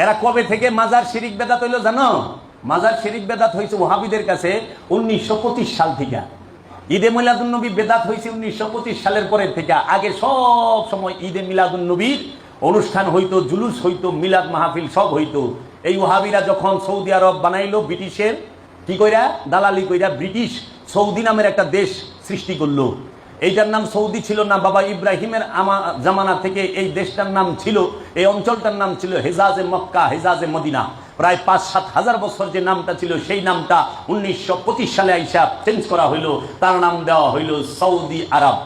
এরা কবে থেকে মাজার শিরিক বেদাত হইল জানো? মাজার শিরিক বেদাত হয়েছে ওহাবিদের কাছে 1925 সাল থেকে। ঈদে মিলাদুন্নবী বেদাত হয়েছে 1925 সালের পরের থেকে। আগে সব সময় ঈদে মিলাদুন্নবীর অনুষ্ঠান হইতো, জুলুস হইতো, মিলাদ মাহফিল সব হইতো। এই ওহাবিরা যখন সৌদি আরব বানাইলো, ব্রিটিশের কি কইরা দালালি কইরা ব্রিটিশ সৌদি নামের একটা দেশ সৃষ্টি করলো। এইটার নাম সৌদি ছিল না, বাবা ইব্রাহিমের জামানা থেকে এই দেশটার নাম ছিল, এই অঞ্চলটার নাম ছিল হেজাজে মক্কা, হেজাজে মদিনা। প্রায় 5-7 হাজার বছর যে নামটা ছিল সেই নামটা 1925 সালে আইসা চেঞ্জ করা হইলো, তার নাম দেওয়া হইলো সৌদি আরব।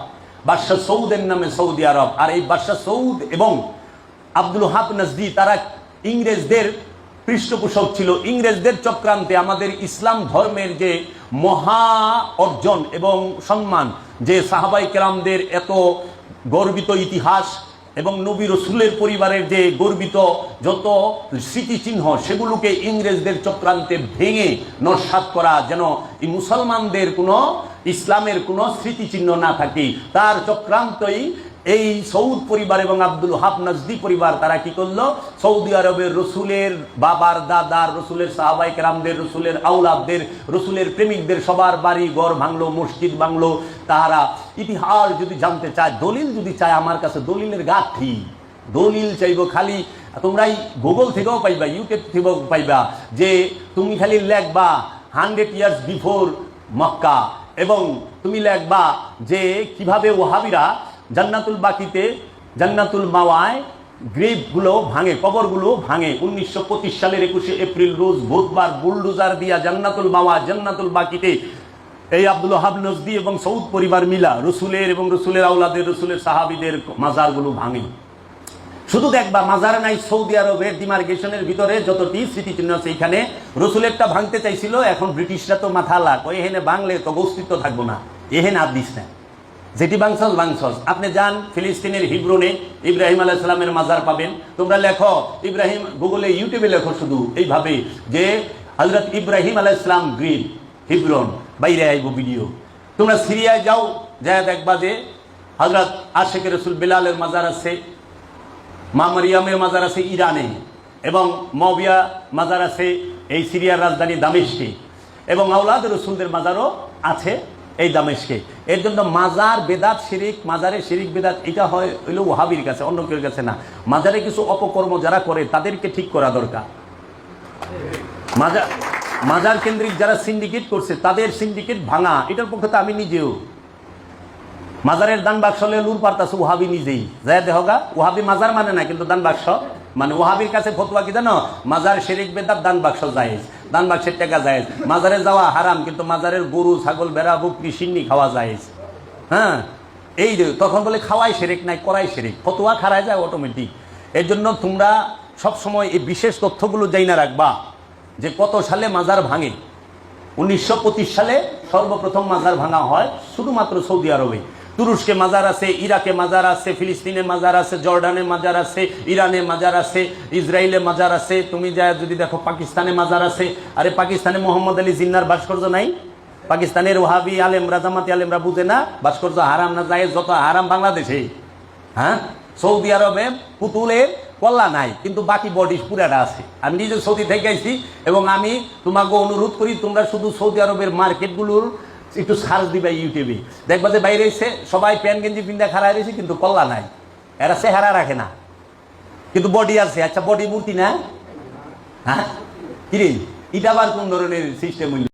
বাদশাহ সৌদের নামে সৌদি আরব। আর এই বাদশাহ সৌদ এবং আব্দুল ওহাব নাজদি তারা ইংরেজদের পৃষ্ঠপোষক ছিল। ইংরেজদের চক্রান্তে আমাদের ইসলাম ধর্মের যে মহা অর্জন এবং সম্মান, যে সাহাবাই কেরামদের এত গর্বিত ইতিহাস এবং নবী রসুলের পরিবারের যে গর্বিত যত স্মৃতিচিহ্ন, সেগুলোকে ইংরেজদের চক্রান্তে ভেঙে নস্যাৎ করা, যেন এই মুসলমানদের কোনো ইসলামের কোনো স্মৃতিচিহ্ন না থাকে, তার চক্রান্তই এই সৌদ পরিবার এবং আব্দুল ওহাব নাজদি পরিবার তারা কি করলো? সৌদি আরবের রসুলের বাবার দাদার, রসুলের সাহাবাই কেরামদের, রসুলের আউলাদদের, রসুলের প্রেমিকদের সবার বাড়ি ঘর ভাঙলো, মসজিদ ভাঙলো। তারা ইতিহাস যদি জানতে চায়, দলিল যদি চায়, আমার কাছে দলিলের গাঁথি, দলিল চাইব। খালি তোমরাই গুগল থেকেও পাইবা, ইউটিউব থেকেও পাইবা, যে তুমি খালি লেখবা 100 years বিফোর মক্কা, এবং তুমি লেখবা যে কিভাবে ওহাবিরা জান্নাতুল বাকিতে, জান্নাতুল মাওয়ায় গ্রেভগুলো ভাঙে, কবরগুলো ভাঙে। 1925 সালের 21শে এপ্রিল রোজ বুধবার বুলডোজার দিয়া জান্নাতুল মাওয়া, জান্নাতুল বাকিতে এই আব্দুল ওহাব নাজদি এবং সৌদ পরিবার মিলা রসুলের এবং রসুলের আওলাদের, রসুলের সাহাবীদের মাজারগুলো ভাঙে। শুধু দেখবা মাজার নাই সৌদি আরবের ডিমার্কেশনের ভিতরে যতটি স্মৃতিচিহ্ন আছে, এইখানে রসুলেরটা ভাঙতে চাইছিল। এখন ব্রিটিশরা তো মাথা লাগ, এখানে বাংলে তো অস্তিত্ব থাকবো না, এখানে আর দিস না, যেটি বাংসস বাংসস। আপনি যান ফিলিস্তিনের হিব্রনে, ইব্রাহিম আলাইহিস সালামের মাজার পাবেন। তোমরা লেখো ইব্রাহিম, গুগলে ইউটিউবে লেখো শুধু এইভাবে যে হযরত ইব্রাহিম আলাইহিস সালাম গ্রিন হিব্রন, বাইরে আইব ভিডিও। তোমরা সিরিয়ায় যাও, যায় দেখবা যে হযরত আশিকে রাসূল বেলালের মাজার আছে, মা মারিয়ামের মাজার আছে ইরানে, এবং মুয়াবিয়া মাজার আছে এই সিরিয়ার রাজধানী দামেস্কে, এবং আওলাদ রসুলদের মাজারও আছে এই দামেস্কে। এর জন্য মাজার বেদাত শিরিক, মাজারে শিরিক বেদাত এটা হয় হইল ওহাবির কাছে, অন্য কেউ কাছে না। মাজারে কিছু অপকর্ম যারা করে তাদেরকে ঠিক করা দরকার। মাজার কেন্দ্রিক যারা সিন্ডিকেট করছে তাদের সিন্ডিকেট ভাঙা, এটার পক্ষে তো আমি নিজেও। মাজারের দান বাক্স হলে লুর পারতাছে ওহাবি নিজেই, যায় দেহগা। ওহাবি মাজার মানে না, কিন্তু দান বাক্স মানে। ওহাবির কাছে ফতোয়া কি জানো? মাজার শিরিক বেদাত, দান বাক্স জায়েজ, দান বাক্সের টাকা জায়েজ। মাজারে যাওয়া হারাম, কিন্তু মাজারের গরু, ছাগল, বেড়া, বকরি, সিন্নি খাওয়া জায়েজ। হ্যাঁ, এই তখন বলে খাওয়াই শিরিক নাই, করাই শিরিক, ফতোয়া খারায় যায় অটোমেটিক। এর জন্য তোমরা সবসময় এই বিশেষ তথ্যগুলো জাইনা রাখবা যে কত সালে মাজার ভাঙে। 1925 সালে সর্বপ্রথম মাজার ভাঙা হয় শুধুমাত্র সৌদি আরবে। তুরস্কে মাজার আছে, ইরাকে মাজার আছে, ফিলিস্তিনে মাজার আছে, জর্ডানে মাজার আছে, ইরানে মাজার আছে, ইসরায়েলে মাজার আছে। তুমি যা যদি দেখো পাকিস্তানে মাজার আছে। আরে পাকিস্তানে মোহাম্মদ আলী জিন্নার ভাস্কর্য নাই? পাকিস্তানের ওহাবি আলেমরা, জামাতি আলেমরা বুঝে না ভাস্কর্য হারাম না জায়েজ? যত হারাম বাংলাদেশে। হ্যাঁ, সৌদি আরবে পুতুলের কল্লা নাই, কিন্তু বাকি বডি পুরাটা আছে। আমি নিজে সৌদি থেকে আইছি, এবং আমি তোমাকে অনুরোধ করি তোমরা শুধু সৌদি আরবের মার্কেটগুলোর একটু সার্চ দিবা ইউটিউবে, দেখবা যে বাইরে এসে সবাই প্যান্ট গেঞ্জি পিন্দা খাড়ায় রয়েছে, কিন্তু কল্লা নাই। এরা চেহারা রাখে না, কিন্তু বডি আছে। আচ্ছা, বডি মূর্তি না? হ্যাঁ, কিরে এটা আবার কোন ধরনের সিস্টেম হইল?